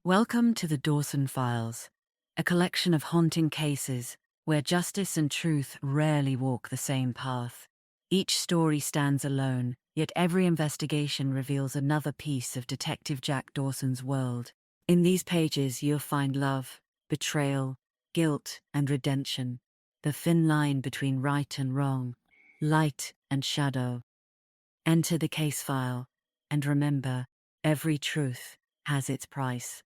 Welcome to the Dawson Files, a collection of haunting cases where justice and truth rarely walk the same path. Each story stands alone, yet every investigation reveals another piece of Detective Jack Dawson's world. In these pages, you'll find love, betrayal, guilt, and redemption, the thin line between right and wrong, light and shadow. Enter the case file, and remember, every truth has its price.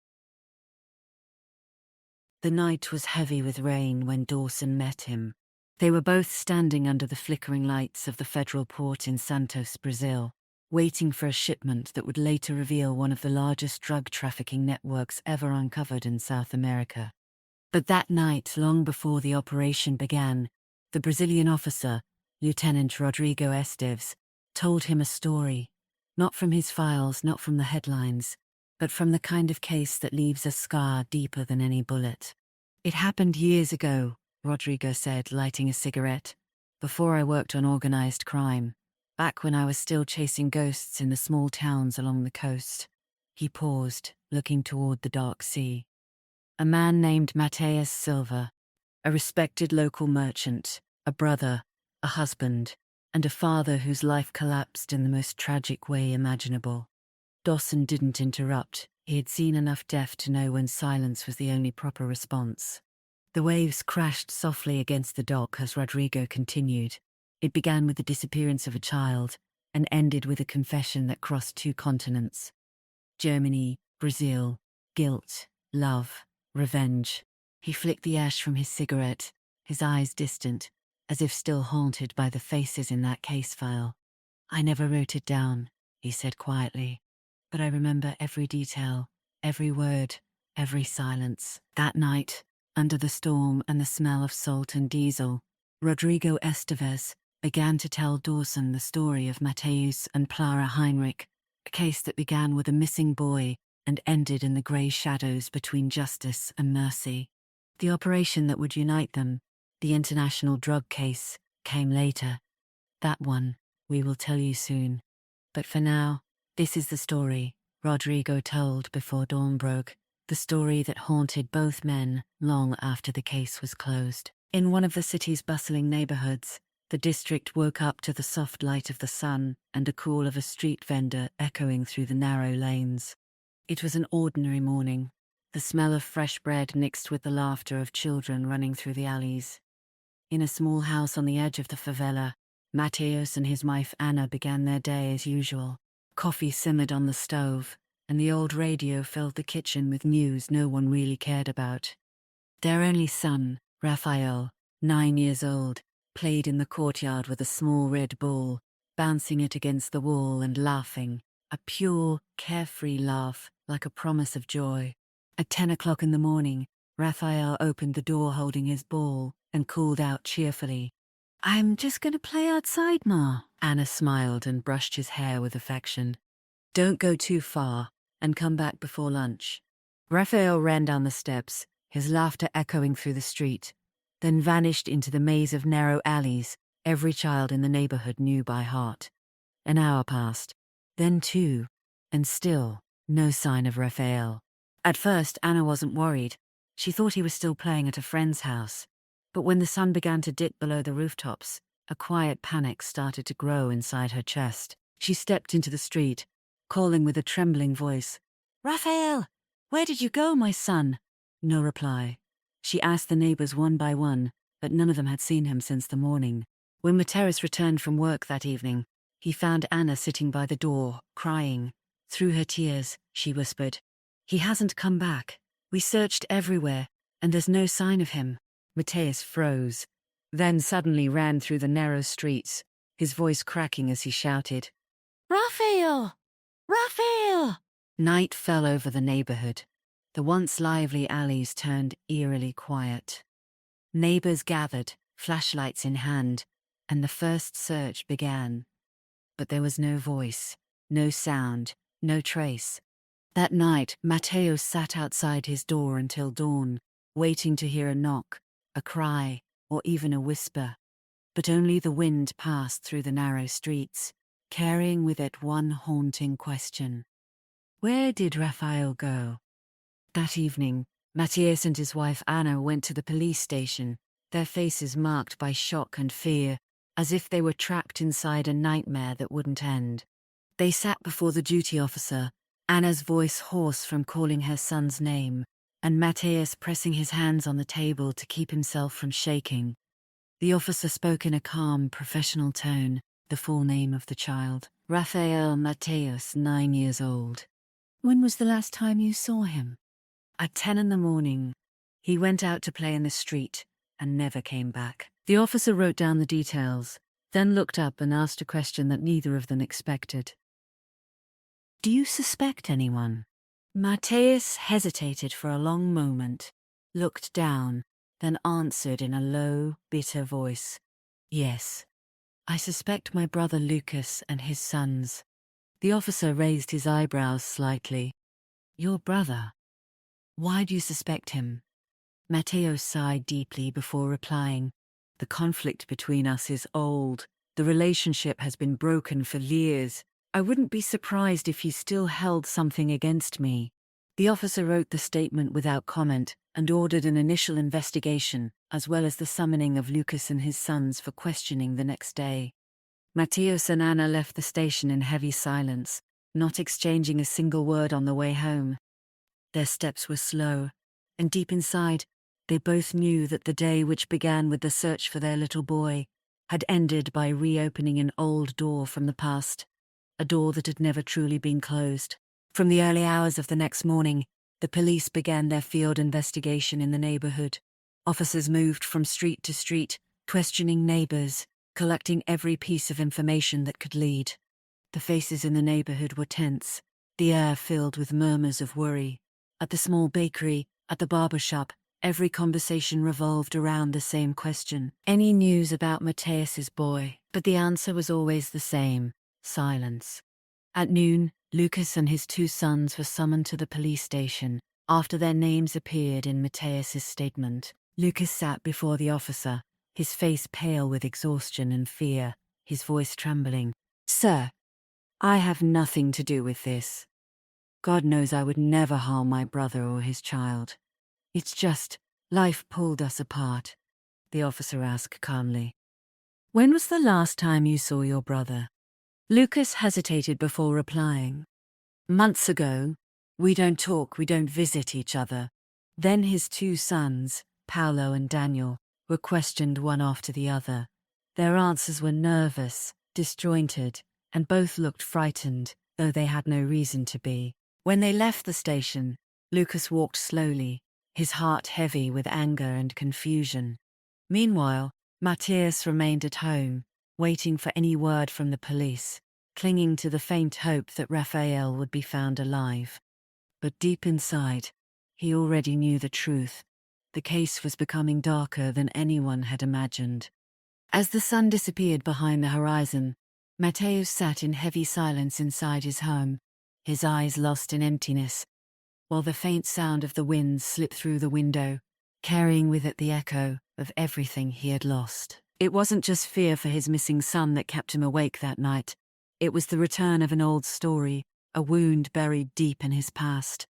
The night was heavy with rain when Dawson met him. They were both standing under the flickering lights of the federal port in Santos, Brazil, waiting for a shipment that would later reveal one of the largest drug trafficking networks ever uncovered in South America. But that night, long before the operation began, the Brazilian officer, Lieutenant Rodrigo Esteves, told him a story, not from his files, not from the headlines, but from the kind of case that leaves a scar deeper than any bullet. "It happened years ago," Rodrigo said, lighting a cigarette, "before I worked on organized crime, back when I was still chasing ghosts in the small towns along the coast." He paused, looking toward the dark sea. "A man named Mateus Silva, a respected local merchant, a brother, a husband, and a father whose life collapsed in the most tragic way imaginable." Dawson didn't interrupt. He had seen enough death to know when silence was the only proper response. The waves crashed softly against the dock as Rodrigo continued. It began with the disappearance of a child and ended with a confession that crossed two continents. Germany, Brazil, guilt, love, revenge. He flicked the ash from his cigarette, his eyes distant, as if still haunted by the faces in that case file. "I never wrote it down," he said quietly, "but I remember every detail, every word, every silence." That night, under the storm and the smell of salt and diesel, Rodrigo Esteves began to tell Dawson the story of Mateus and Clara Heinrich, a case that began with a missing boy and ended in the grey shadows between justice and mercy. The operation that would unite them, the international drug case, came later. That one, we will tell you soon. But for now, this is the story Rodrigo told before dawn broke, the story that haunted both men long after the case was closed. In one of the city's bustling neighborhoods, the district woke up to the soft light of the sun and a call of a street vendor echoing through the narrow lanes. It was an ordinary morning, the smell of fresh bread mixed with the laughter of children running through the alleys. In a small house on the edge of the favela, Mateus and his wife Anna began their day as usual. Coffee simmered on the stove, and the old radio filled the kitchen with news no one really cared about. Their only son, Raphael, 9 years old, played in the courtyard with a small red ball, bouncing it against the wall and laughing, a pure, carefree laugh, like a promise of joy. At 10 o'clock in the morning, Raphael opened the door holding his ball and called out cheerfully, "I'm just going to play outside, Ma." Anna smiled and brushed his hair with affection. "Don't go too far, and come back before lunch." Raphael ran down the steps, his laughter echoing through the street, then vanished into the maze of narrow alleys every child in the neighborhood knew by heart. An hour passed, then 2, and still no sign of Raphael. At first, Anna wasn't worried. She thought he was still playing at a friend's house. But when the sun began to dip below the rooftops, a quiet panic started to grow inside her chest. She stepped into the street, calling with a trembling voice, "Raphael, where did you go, my son?" No reply. She asked the neighbors one by one, but none of them had seen him since the morning. When Mateus returned from work that evening, he found Anna sitting by the door, crying. Through her tears, she whispered, "He hasn't come back. We searched everywhere, and there's no sign of him." Mateus froze, then suddenly ran through the narrow streets, his voice cracking as he shouted, "Raphael! Raphael!" Night fell over the neighborhood. The once lively alleys turned eerily quiet. Neighbors gathered, flashlights in hand, and the first search began. But there was no voice, no sound, no trace. That night, Mateus sat outside his door until dawn, waiting to hear a knock, a cry, or even a whisper. But only the wind passed through the narrow streets, carrying with it one haunting question. Where did Raphael go? That evening, Matthias and his wife Anna went to the police station, their faces marked by shock and fear, as if they were trapped inside a nightmare that wouldn't end. They sat before the duty officer, Anna's voice hoarse from calling her son's name, and Matthias pressing his hands on the table to keep himself from shaking. The officer spoke in a calm, professional tone, the full name of the child. Raphael Matthäus, 9 years old. When was the last time you saw him? At 10 in the morning. He went out to play in the street and never came back. The officer wrote down the details, then looked up and asked a question that neither of them expected. Do you suspect anyone? Matthias hesitated for a long moment, looked down, then answered in a low, bitter voice. Yes. I suspect my brother Lucas and his sons. The officer raised his eyebrows slightly. Your brother? Why do you suspect him? Matteo sighed deeply before replying. The conflict between us is old. The relationship has been broken for years. I wouldn't be surprised if he still held something against me. The officer wrote the statement without comment and ordered an initial investigation, as well as the summoning of Lucas and his sons for questioning the next day. Matthias and Anna left the station in heavy silence, not exchanging a single word on the way home. Their steps were slow, and deep inside, they both knew that the day which began with the search for their little boy had ended by reopening an old door from the past, a door that had never truly been closed. From the early hours of the next morning, the police began their field investigation in the neighborhood. Officers moved from street to street, questioning neighbors, collecting every piece of information that could lead. The faces in the neighborhood were tense, the air filled with murmurs of worry. At the small bakery, at the barber shop, every conversation revolved around the same question. Any news about Matthias's boy? But the answer was always the same: silence. At noon, Lucas and his 2 sons were summoned to the police station after their names appeared in Matthias's statement. Lucas sat before the officer, his face pale with exhaustion and fear, his voice trembling. Sir, I have nothing to do with this. God knows I would never harm my brother or his child. It's just, life pulled us apart, the officer asked calmly. When was the last time you saw your brother? Lucas hesitated before replying. Months ago. We don't talk, we don't visit each other. Then his 2 sons, Paolo and Daniel, were questioned one after the other. Their answers were nervous, disjointed, and both looked frightened, though they had no reason to be. When they left the station, Lucas walked slowly, his heart heavy with anger and confusion. Meanwhile, Matthias remained at home, waiting for any word from the police, clinging to the faint hope that Raphael would be found alive. But deep inside, he already knew the truth. The case was becoming darker than anyone had imagined. As the sun disappeared behind the horizon, Matteo sat in heavy silence inside his home, his eyes lost in emptiness, while the faint sound of the wind slipped through the window, carrying with it the echo of everything he had lost. It wasn't just fear for his missing son that kept him awake that night. It was the return of an old story, a wound buried deep in his past.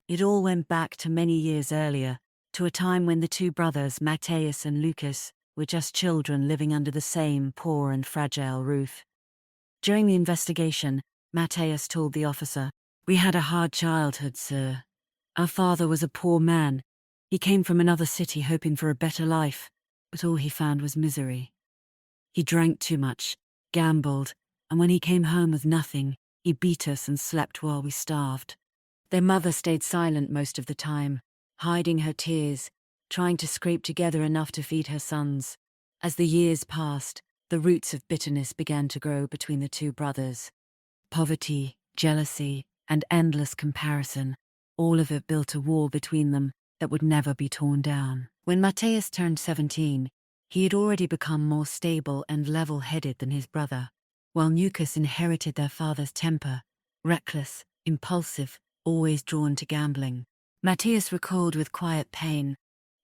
It all went back to many years earlier, to a time when the 2 brothers, Matthias and Lucas, were just children living under the same poor and fragile roof. During the investigation, Matthias told the officer, "We had a hard childhood, sir. Our father was a poor man. He came from another city hoping for a better life, but all he found was misery. He drank too much, gambled, and when he came home with nothing, he beat us and slept while we starved." Their mother stayed silent most of the time, hiding her tears, trying to scrape together enough to feed her sons. As the years passed, the roots of bitterness began to grow between the 2 brothers. Poverty, jealousy, and endless comparison, all of it built a wall between them that would never be torn down. When Matthias turned 17, he had already become more stable and level-headed than his brother, while Lucas inherited their father's temper, reckless, impulsive, always drawn to gambling. Matthias recalled with quiet pain,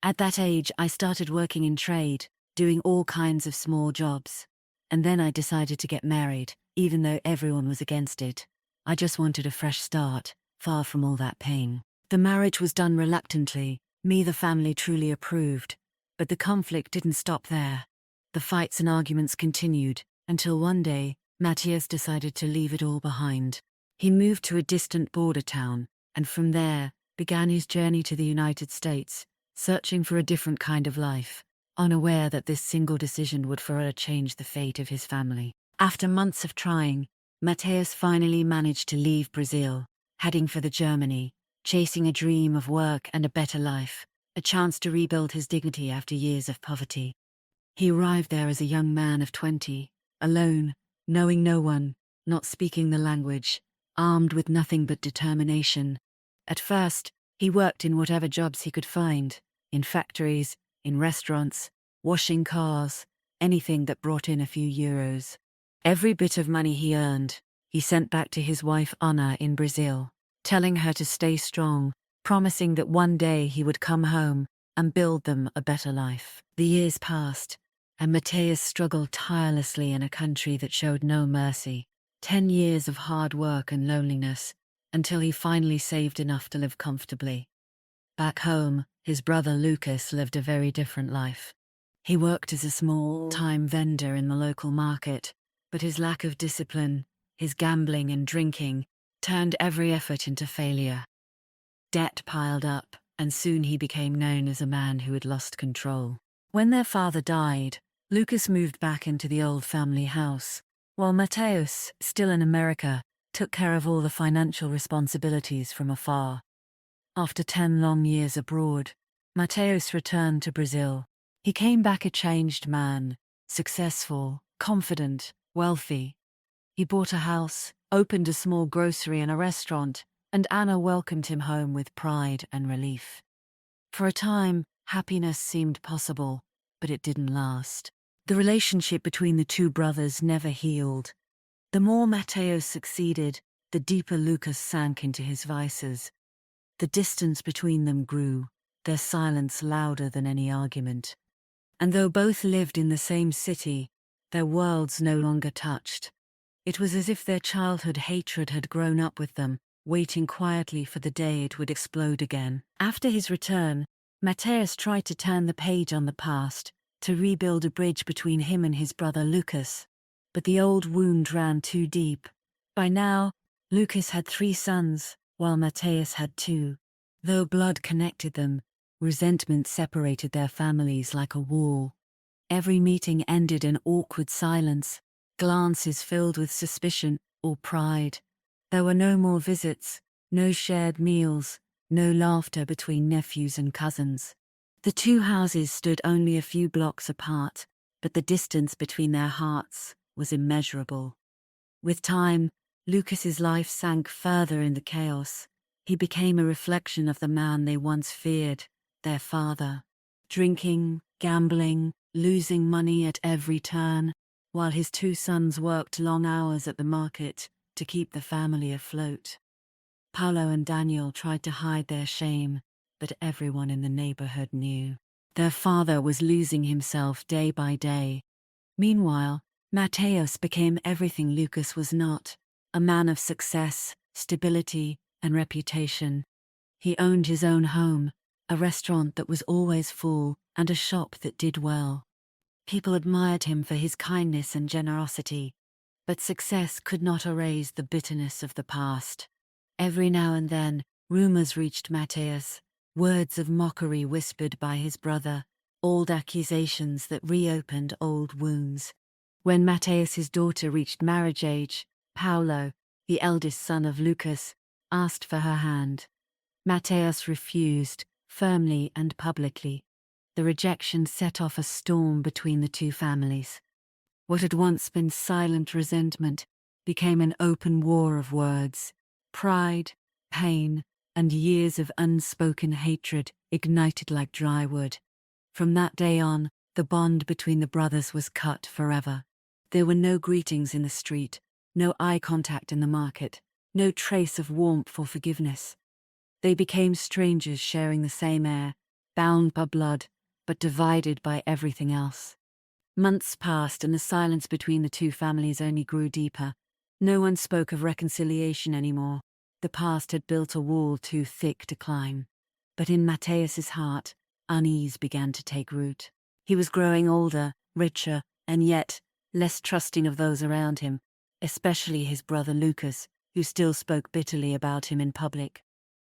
"At that age, I started working in trade, doing all kinds of small jobs. And then I decided to get married, even though everyone was against it. I just wanted a fresh start, far from all that pain." The marriage was done reluctantly, neither family truly approved. But the conflict didn't stop there. The fights and arguments continued, until one day, Matthias decided to leave it all behind. He moved to a distant border town, and from there, began his journey to the United States, searching for a different kind of life, unaware that this single decision would forever change the fate of his family. After months of trying, Matthias finally managed to leave Brazil, heading for Germany, chasing a dream of work and a better life, a chance to rebuild his dignity after years of poverty. He arrived there as a young man of 20, alone, knowing no one, not speaking the language, armed with nothing but determination. At first, he worked in whatever jobs he could find, in factories, in restaurants, washing cars, anything that brought in a few euros. Every bit of money he earned, he sent back to his wife Anna in Brazil, telling her to stay strong, promising that one day he would come home and build them a better life. The years passed, and Matthias struggled tirelessly in a country that showed no mercy. 10 years of hard work and loneliness, until he finally saved enough to live comfortably. Back home, his brother Lucas lived a very different life. He worked as a small-time vendor in the local market, but his lack of discipline, his gambling and drinking, turned every effort into failure. Debt piled up, and soon he became known as a man who had lost control. When their father died, Lucas moved back into the old family house, while Matthias, still in America, took care of all the financial responsibilities from afar. After 10 long years abroad, Matthias returned to Brazil. He came back a changed man, successful, confident, wealthy. He bought a house, opened a small grocery and a restaurant, and Anna welcomed him home with pride and relief. For a time, happiness seemed possible, but it didn't last. The relationship between the two brothers never healed. The more Matthias succeeded, the deeper Lucas sank into his vices. The distance between them grew, their silence louder than any argument. And though both lived in the same city, their worlds no longer touched. It was as if their childhood hatred had grown up with them, waiting quietly for the day it would explode again. After his return, Matthias tried to turn the page on the past, to rebuild a bridge between him and his brother Lucas. But the old wound ran too deep. By now, Lucas had 3 sons, while Matthias had 2. Though blood connected them, resentment separated their families like a wall. Every meeting ended in awkward silence, glances filled with suspicion or pride. There were no more visits, no shared meals, no laughter between nephews and cousins. The 2 houses stood only a few blocks apart, but the distance between their hearts was immeasurable. With time, Lucas's life sank further in the chaos. He became a reflection of the man they once feared, their father. Drinking, gambling, losing money at every turn, while his 2 sons worked long hours at the market to keep the family afloat. Paulo and Daniel tried to hide their shame, but everyone in the neighborhood knew. Their father was losing himself day by day. Meanwhile, Matthias became everything Lucas was not, a man of success, stability, and reputation. He owned his own home, a restaurant that was always full, and a shop that did well. People admired him for his kindness and generosity, but success could not erase the bitterness of the past. Every now and then, rumors reached Matthias, words of mockery whispered by his brother, old accusations that reopened old wounds. When Matthias's daughter reached marriage age, Paulo, the eldest son of Lucas, asked for her hand. Matthias refused, firmly and publicly. The rejection set off a storm between the 2 families. What had once been silent resentment became an open war of words. Pride, pain, and years of unspoken hatred ignited like dry wood. From that day on, the bond between the brothers was cut forever. There were no greetings in the street, no eye contact in the market, no trace of warmth or forgiveness. They became strangers sharing the same air, bound by blood, but divided by everything else. Months passed and the silence between the 2 families only grew deeper. No one spoke of reconciliation anymore. The past had built a wall too thick to climb. But in Matthäus's heart, unease began to take root. He was growing older, richer, and yet less trusting of those around him, especially his brother Lucas, who still spoke bitterly about him in public.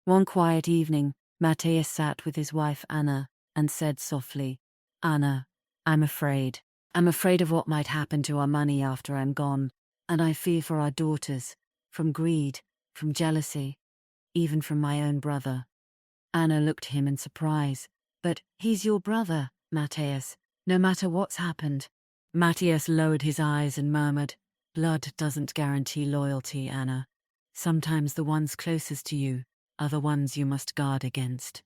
One quiet evening, Matthäus sat with his wife Anna and said softly, "Anna, I'm afraid. I'm afraid of what might happen to our money after I'm gone, and I fear for our daughters, from greed, from jealousy, even from my own brother." Anna looked at him in surprise. "But he's your brother, Matthäus, no matter what's happened." Matthäus lowered his eyes and murmured, "Blood doesn't guarantee loyalty, Anna. Sometimes the ones closest to you are the ones you must guard against."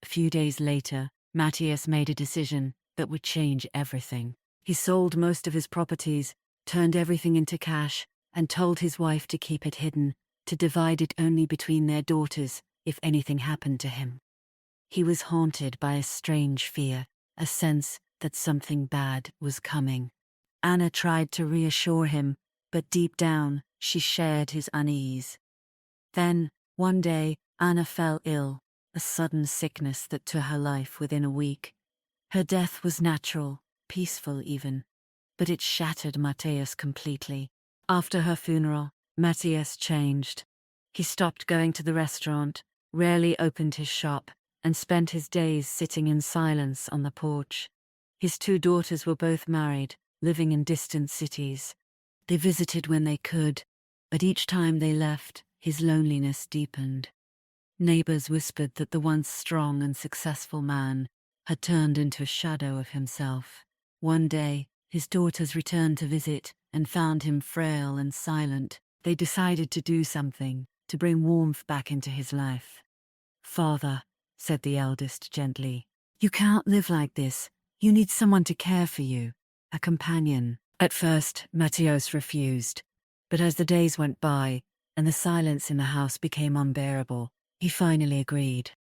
A few days later, Matthäus made a decision that would change everything. He sold most of his properties, turned everything into cash, and told his wife to keep it hidden, to divide it only between their daughters if anything happened to him. He was haunted by a strange fear, a sense that something bad was coming. Anna tried to reassure him, but deep down she shared his unease. Then, one day, Anna fell ill, a sudden sickness that took her life within a week. Her death was natural, peaceful even, but it shattered Matthäus completely. After her funeral, Matthäus changed. He stopped going to the restaurant, rarely opened his shop, and spent his days sitting in silence on the porch. His two daughters were both married, living in distant cities. They visited when they could, but each time they left, his loneliness deepened. Neighbors whispered that the once strong and successful man had turned into a shadow of himself. One day, his daughters returned to visit and found him frail and silent. They decided to do something, to bring warmth back into his life. "Father," said the eldest gently, "you can't live like this. You need someone to care for you, a companion." At first, Matthäus refused, but as the days went by and the silence in the house became unbearable, he finally agreed.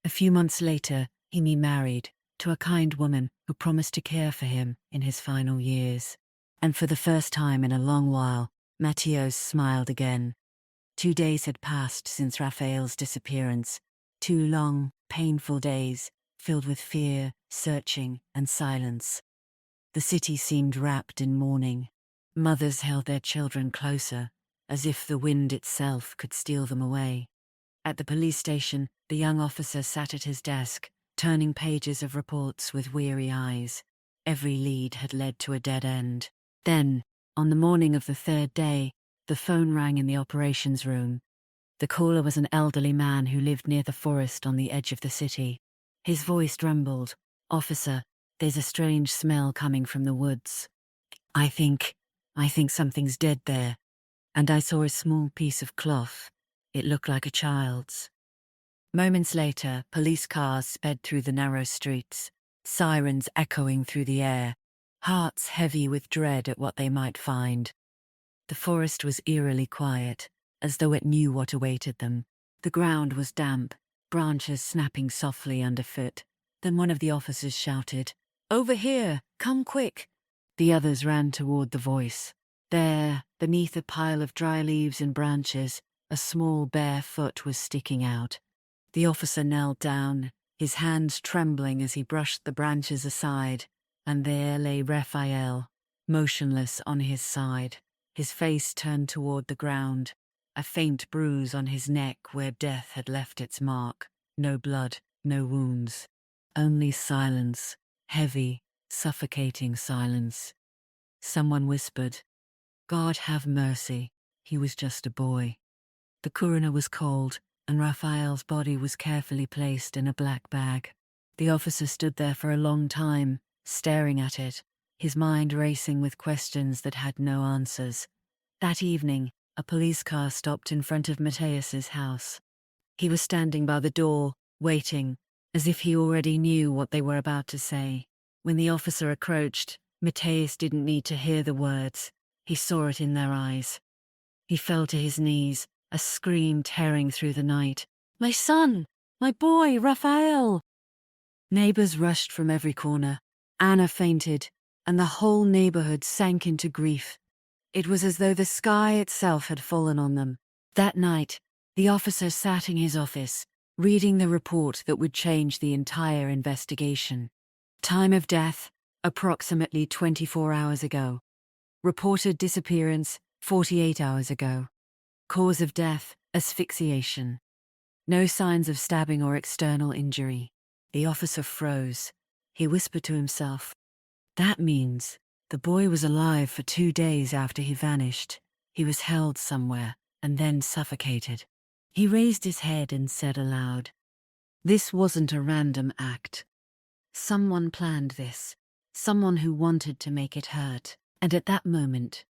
A few months later, he remarried to a kind woman who promised to care for him in his final years. And for the first time in a long while, Matthäus smiled again. 2 days had passed since Raphael's disappearance. 2 long, painful days, filled with fear, searching, and silence. The city seemed wrapped in mourning. Mothers held their children closer, as if the wind itself could steal them away. At the police station, the young officer sat at his desk, turning pages of reports with weary eyes. Every lead had led to a dead end. Then, on the morning of the 3rd day, the phone rang in the operations room. The caller was an elderly man who lived near the forest on the edge of the city. His voice trembled. "Officer, there's a strange smell coming from the woods. I think something's dead there. And I saw a small piece of cloth. It looked like a child's." Moments later, police cars sped through the narrow streets, sirens echoing through the air, hearts heavy with dread at what they might find. The forest was eerily quiet, as though it knew what awaited them. The ground was damp, branches snapping softly underfoot. Then one of the officers shouted, "Over here! Come quick!" The others ran toward the voice. There, beneath a pile of dry leaves and branches, a small bare foot was sticking out. The officer knelt down, his hands trembling as he brushed the branches aside, and there lay Raphael, motionless on his side, his face turned toward the ground, a faint bruise on his neck where death had left its mark. No blood, no wounds. Only silence, heavy, suffocating silence. Someone whispered, "God have mercy, he was just a boy." The coroner was called, and Raphael's body was carefully placed in a black bag. The officer stood there for a long time, staring at it, his mind racing with questions that had no answers. That evening, a police car stopped in front of Matthäus's house. He was standing by the door, waiting, as if he already knew what they were about to say. When the officer approached, Matthäus didn't need to hear the words. He saw it in their eyes. He fell to his knees, a scream tearing through the night. "My son! My boy, Raphael!" Neighbors rushed from every corner. Anna fainted, and the whole neighborhood sank into grief. It was as though the sky itself had fallen on them. That night, The officer sat in his office, reading the report that would change the entire investigation. Time of death, approximately 24 hours ago. Reported disappearance, 48 hours ago. Cause of death, asphyxiation. No signs of stabbing or external injury. The officer froze. He whispered to himself, "That means the boy was alive for 2 days after he vanished. He was held somewhere and then suffocated." He raised his head and said aloud, "This wasn't a random act. Someone planned this. Someone who wanted to make it hurt." And at that moment,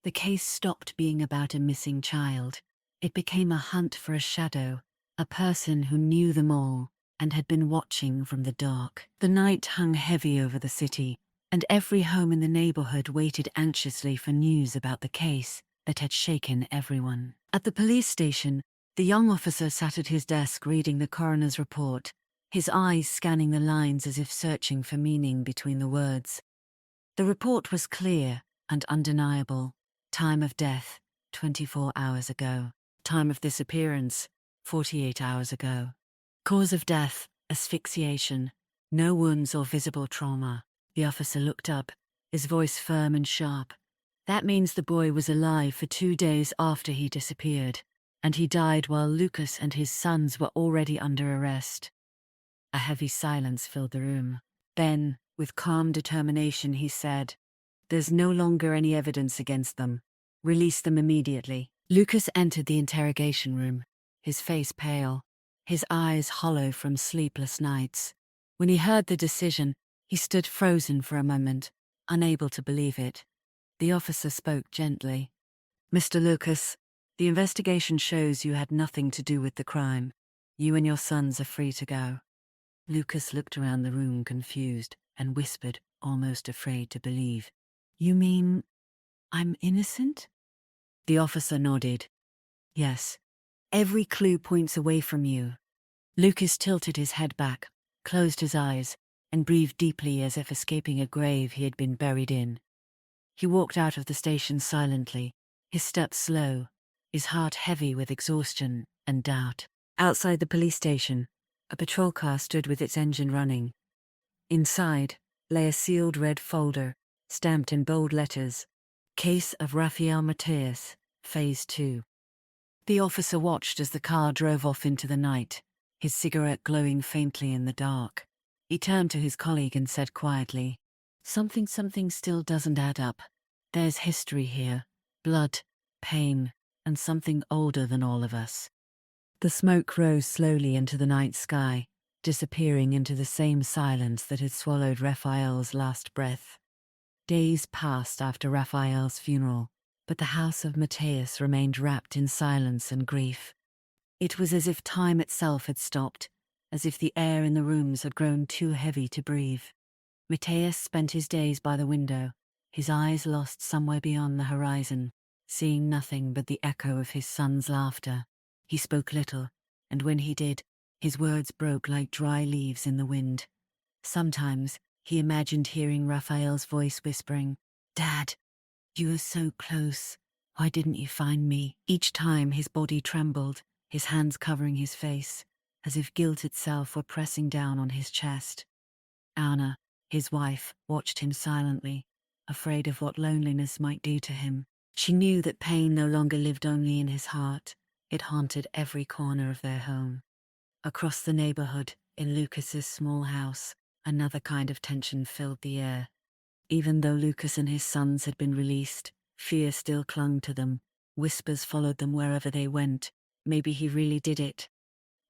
the case stopped being about a missing child. It became a hunt for a shadow, a person who knew them all and had been watching from the dark. The night hung heavy over the city, and every home in the neighborhood waited anxiously for news about the case that had shaken everyone. At the police station, the young officer sat at his desk reading the coroner's report, his eyes scanning the lines as if searching for meaning between the words. The report was clear and undeniable. Time of death, 24 hours ago. Time of disappearance, 48 hours ago. Cause of death, asphyxiation. No wounds or visible trauma. The officer looked up, his voice firm and sharp. "That means the boy was alive for 2 days after he disappeared, and he died while Lucas and his sons were already under arrest." A heavy silence filled the room. Then, with calm determination, he said, "There's no longer any evidence against them. Release them immediately." Lucas entered the interrogation room, his face pale, his eyes hollow from sleepless nights. When he heard the decision, he stood frozen for a moment, unable to believe it. The officer spoke gently. "Mr. Lucas, the investigation shows you had nothing to do with the crime. You and your sons are free to go." Lucas looked around the room confused and whispered, almost afraid to believe, "You mean I'm innocent?" The officer nodded. "Yes. Every clue points away from you." Lucas tilted his head back, closed his eyes, and breathed deeply as if escaping a grave he had been buried in. He walked out of the station silently, his steps slow, his heart heavy with exhaustion and doubt. Outside the police station, a patrol car stood with its engine running. Inside lay a sealed red folder, stamped in bold letters, "Case of Rafael Mateus, Phase 2. The officer watched as the car drove off into the night, his cigarette glowing faintly in the dark. He turned to his colleague and said quietly, Something still doesn't add up. There's history here, blood, pain, and something older than all of us." The smoke rose slowly into the night sky, disappearing into the same silence that had swallowed Raphael's last breath. Days passed after Raphael's funeral, but the house of Mateus remained wrapped in silence and grief. It was as if time itself had stopped, as if the air in the rooms had grown too heavy to breathe. Mateus spent his days by the window, his eyes lost somewhere beyond the horizon, seeing nothing but the echo of his son's laughter. He spoke little, and when he did, his words broke like dry leaves in the wind. Sometimes he imagined hearing Raphael's voice whispering, "Dad, you were so close. Why didn't you find me?" Each time his body trembled, his hands covering his face, as if guilt itself were pressing down on his chest. Anna, his wife, watched him silently, afraid of what loneliness might do to him. She knew that pain no longer lived only in his heart. It haunted every corner of their home. Across the neighborhood, in Lucas's small house, another kind of tension filled the air. Even though Lucas and his sons had been released, fear still clung to them. Whispers followed them wherever they went. Maybe he really did it.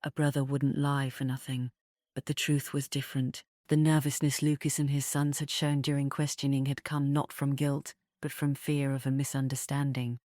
A brother wouldn't lie for nothing. But the truth was different. The nervousness Lucas and his sons had shown during questioning had come not from guilt, but from fear of a misunderstanding.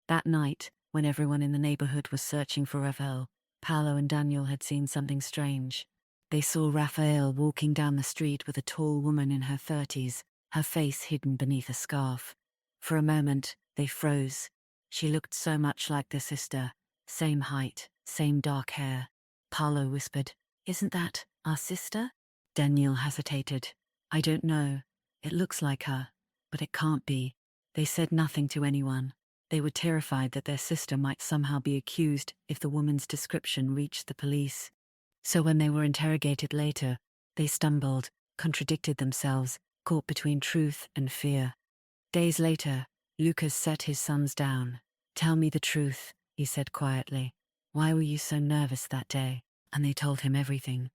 That night, when everyone in the neighborhood was searching for Raphael, Paolo and Daniel had seen something strange. They saw Raphael walking down the street with a tall woman in her 30s, her face hidden beneath a scarf. For a moment, they froze. She looked so much like their sister, same height, same dark hair. Paolo whispered, "Isn't that our sister?" Daniel hesitated. "I don't know. It looks like her, but it can't be." They said nothing to anyone. They were terrified that their sister might somehow be accused if the woman's description reached the police. So when they were interrogated later, they stumbled, contradicted themselves, caught between truth and fear. Days later, Lucas set his sons down. "Tell me the truth," he said quietly. "Why were you so nervous that day?" And they told him everything.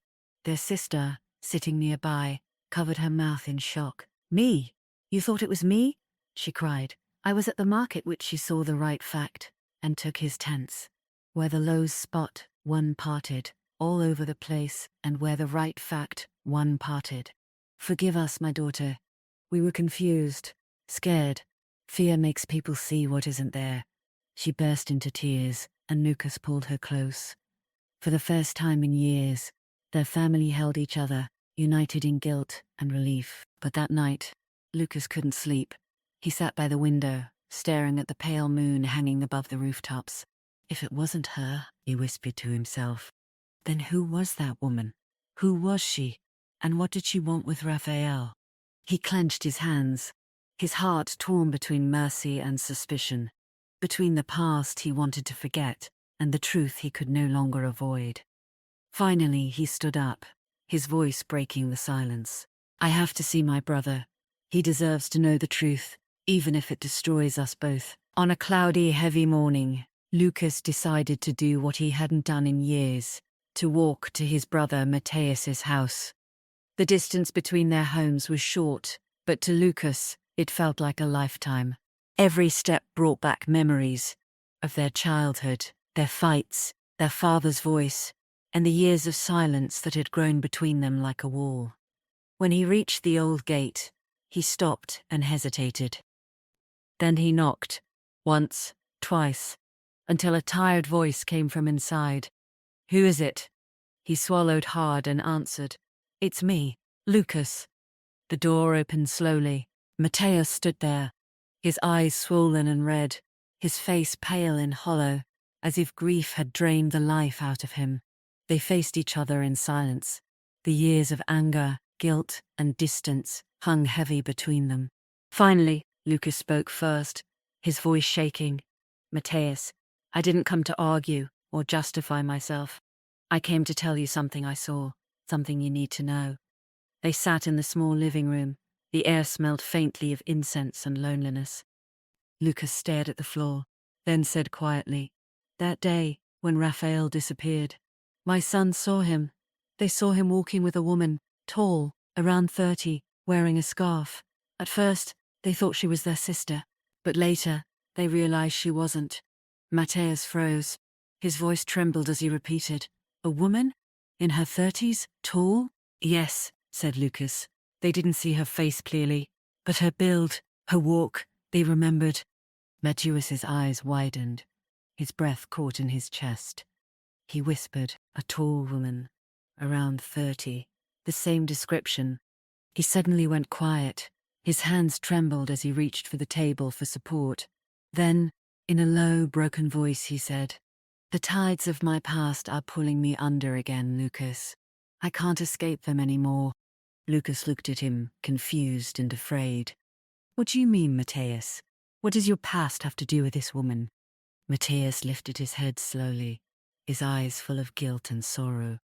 Their sister, sitting nearby, covered her mouth in shock. "Me? You thought it was me?" she cried. "I was at the market," which she saw the right fact, and took his tense. Where the Lowe's spot, one parted, all over the place, and where the right fact, one parted. "Forgive us, my daughter. We were confused, scared. Fear makes people see what isn't there." She burst into tears, and Lucas pulled her close. For the first time in years, their family held each other, united in guilt and relief. But that night, Lucas couldn't sleep. He sat by the window, staring at the pale moon hanging above the rooftops. If it wasn't her, he whispered to himself, then who was that woman? Who was she? And what did she want with Raphael? He clenched his hands, his heart torn between mercy and suspicion, between the past he wanted to forget and the truth he could no longer avoid. Finally, he stood up, his voice breaking the silence. "I have to see my brother. He deserves to know the truth, even if it destroys us both." On a cloudy, heavy morning, Lucas decided to do what he hadn't done in years, to walk to his brother Matthias's house. The distance between their homes was short, but to Lucas, it felt like a lifetime. Every step brought back memories of their childhood, their fights, their father's voice, and the years of silence that had grown between them like a wall. When he reached the old gate, he stopped and hesitated. Then he knocked, once, twice, until a tired voice came from inside. "Who is it?" He swallowed hard and answered, "It's me, Lucas." The door opened slowly. Matthias stood there, his eyes swollen and red, his face pale and hollow, as if grief had drained the life out of him. They faced each other in silence. The years of anger, guilt, and distance hung heavy between them. Finally, Lucas spoke first, his voice shaking. "Matthias, I didn't come to argue or justify myself. I came to tell you something I saw, something you need to know." They sat in the small living room. The air smelled faintly of incense and loneliness. Lucas stared at the floor, then said quietly, "That day, when Raphael disappeared, my sons saw him. They saw him walking with a woman, tall, around 30, wearing a scarf. At first, they thought she was their sister, but later, they realized she wasn't." Matthias froze. His voice trembled as he repeated, "A woman? In her 30s? Tall?" "Yes," said Lucas. They didn't see her face clearly, but her build, her walk, they remembered. Matthias's eyes widened. His breath caught in his chest. He whispered, "A tall woman, around 30. The same description." He suddenly went quiet. His hands trembled as he reached for the table for support. Then, in a low, broken voice, he said, "The tides of my past are pulling me under again, Lucas. I can't escape them anymore." Lucas looked at him, confused and afraid. "What do you mean, Matthias? What does your past have to do with this woman?" Matthias lifted his head slowly, his eyes full of guilt and sorrow.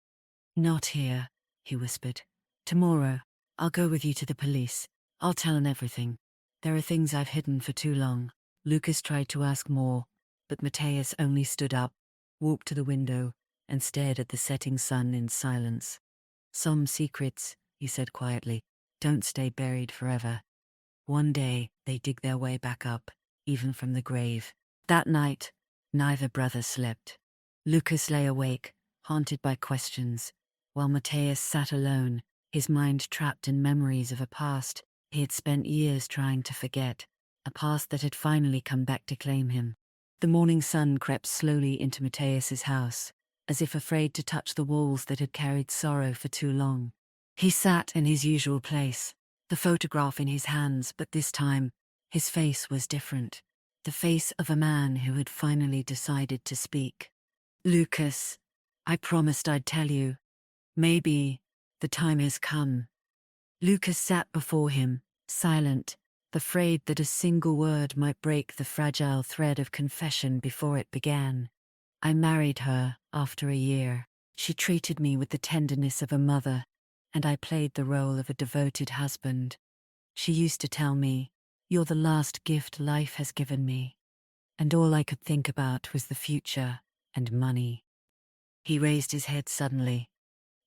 "Not here," he whispered. "Tomorrow, I'll go with you to the police. I'll tell them everything. There are things I've hidden for too long." Lucas tried to ask more, but Matthias only stood up, walked to the window, and stared at the setting sun in silence. "Some secrets," he said quietly, "don't stay buried forever. One day, they dig their way back up, even from the grave." That night, neither brother slept. Lucas lay awake, haunted by questions, while Matthias sat alone, his mind trapped in memories of a past he had spent years trying to forget, a past that had finally come back to claim him. The morning sun crept slowly into Matthias's house, as if afraid to touch the walls that had carried sorrow for too long. He sat in his usual place, the photograph in his hands, but this time, his face was different. The face of a man who had finally decided to speak. "Lucas, I promised I'd tell you. Maybe the time has come." Lucas sat before him, silent, afraid that a single word might break the fragile thread of confession before it began. I married her after a year. She treated me with the tenderness of a mother, and I played the role of a devoted husband. She used to tell me, "You're the last gift life has given me." And all I could think about was the future and money. He raised his head suddenly,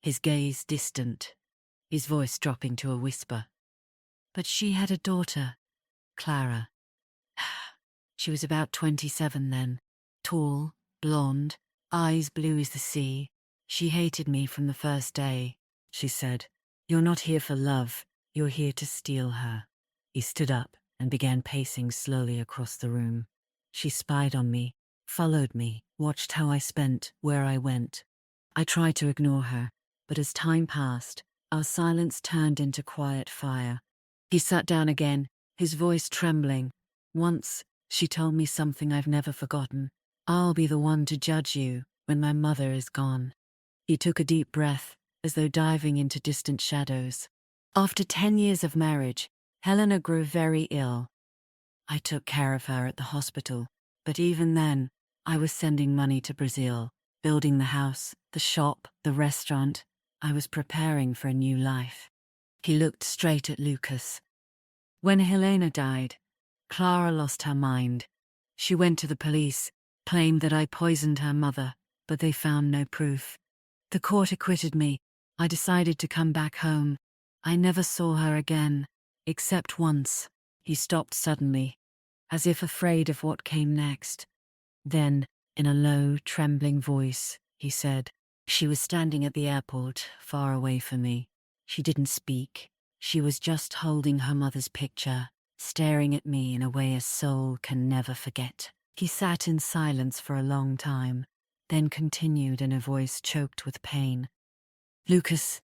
his gaze distant, his voice dropping to a whisper. But she had a daughter, Clara. She was about 27 then, tall, blonde, eyes blue as the sea. She hated me from the first day. She said, "You're not here for love, you're here to steal her." He stood up and began pacing slowly across the room. She spied on me, followed me, watched how I spent, where I went. I tried to ignore her, but as time passed, our silence turned into quiet fire. He sat down again, his voice trembling. "Once, she told me something I've never forgotten. I'll be the one to judge you when my mother is gone." He took a deep breath, as though diving into distant shadows. After 10 years of marriage, Helena grew very ill. I took care of her at the hospital, but even then, I was sending money to Brazil, building the house, the shop, the restaurant. I was preparing for a new life. He looked straight at Lucas. When Helena died, Clara lost her mind. She went to the police, claimed that I poisoned her mother, but they found no proof. The court acquitted me. I decided to come back home. I never saw her again, except once. He stopped suddenly, as if afraid of what came next. Then, in a low, trembling voice, he said, "She was standing at the airport, far away from me. She didn't speak. She was just holding her mother's picture, staring at me in a way a soul can never forget." He sat in silence for a long time, then continued in a voice choked with pain. "Lucas,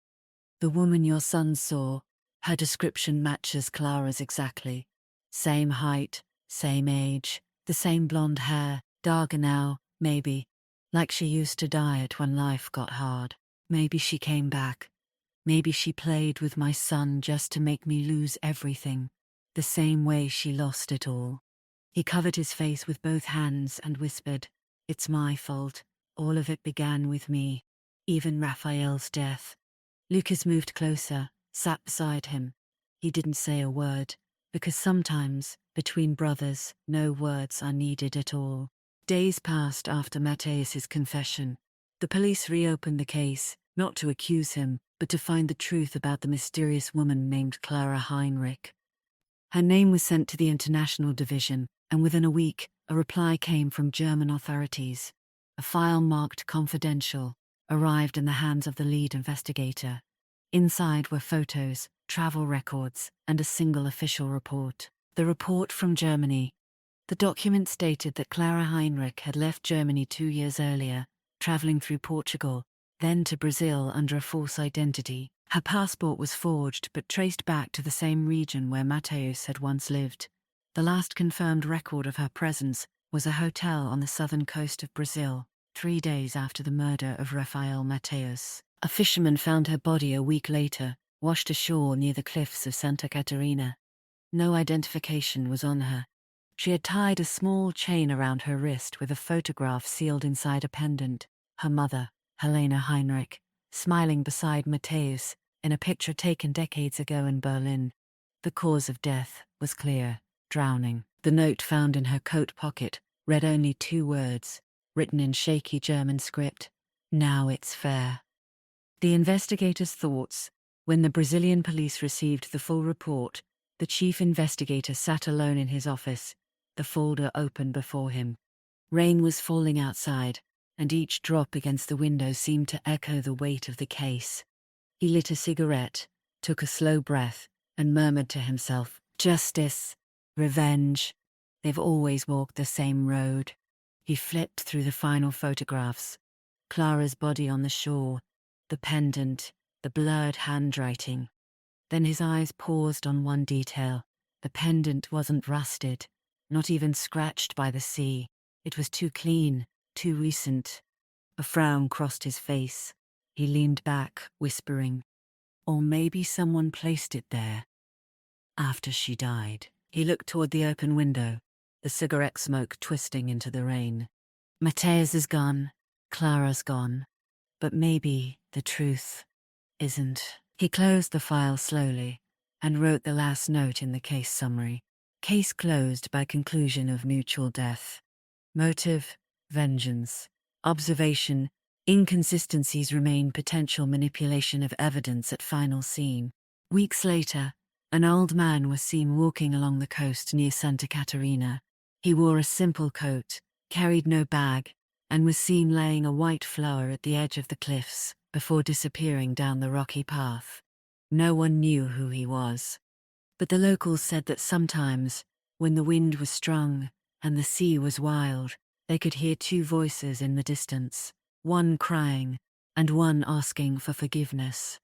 the woman your son saw, her description matches Clara's exactly. Same height, same age, the same blonde hair, darker now, maybe, like she used to diet when life got hard. Maybe she came back. Maybe she played with my son just to make me lose everything, the same way she lost it all." He covered his face with both hands and whispered, "It's my fault. All of it began with me. Even Raphael's death." Lucas moved closer, sat beside him. He didn't say a word, because sometimes, between brothers, no words are needed at all. Days passed after Matthäus's confession. The police reopened the case, not to accuse him, but to find the truth about the mysterious woman named Clara Heinrich. Her name was sent to the International Division, and within a week, a reply came from German authorities. A file marked confidential arrived in the hands of the lead investigator. Inside were photos, travel records, and a single official report. The report from Germany. The document stated that Clara Heinrich had left Germany 2 years earlier, traveling through Portugal, then to Brazil under a false identity. Her passport was forged but traced back to the same region where Matthäus had once lived. The last confirmed record of her presence was a hotel on the southern coast of Brazil, 3 days after the murder of Rafael Matthäus. A fisherman found her body a week later, washed ashore near the cliffs of Santa Catarina. No identification was on her. She had tied a small chain around her wrist with a photograph sealed inside a pendant. Her mother, Helena Heinrich, smiling beside Matthäus in a picture taken decades ago in Berlin. The cause of death was clear: drowning. The note found in her coat pocket read only 2 words, written in shaky German script: "Now it's fair." The investigators' thoughts. When the Brazilian police received the full report, the chief investigator sat alone in his office, the folder open before him. Rain was falling outside, and each drop against the window seemed to echo the weight of the case. He lit a cigarette, took a slow breath, and murmured to himself, "Justice, revenge. They've always walked the same road." He flipped through the final photographs. Clara's body on the shore, the pendant, the blurred handwriting. Then his eyes paused on one detail. The pendant wasn't rusted, not even scratched by the sea. It was too clean, too recent. A frown crossed his face. He leaned back, whispering, "Or maybe someone placed it there after she died." He looked toward the open window, the cigarette smoke twisting into the rain. Mateus is gone, Clara's gone, but maybe the truth isn't. He closed the file slowly and wrote the last note in the case summary. Case closed by conclusion of mutual death. Motive, vengeance. Observation, inconsistencies remain, potential manipulation of evidence at final scene. Weeks later, an old man was seen walking along the coast near Santa Catarina. He wore a simple coat, carried no bag, and was seen laying a white flower at the edge of the cliffs before disappearing down the rocky path. No one knew who he was. But the locals said that sometimes, when the wind was strong and the sea was wild, they could hear two voices in the distance, one crying and one asking for forgiveness.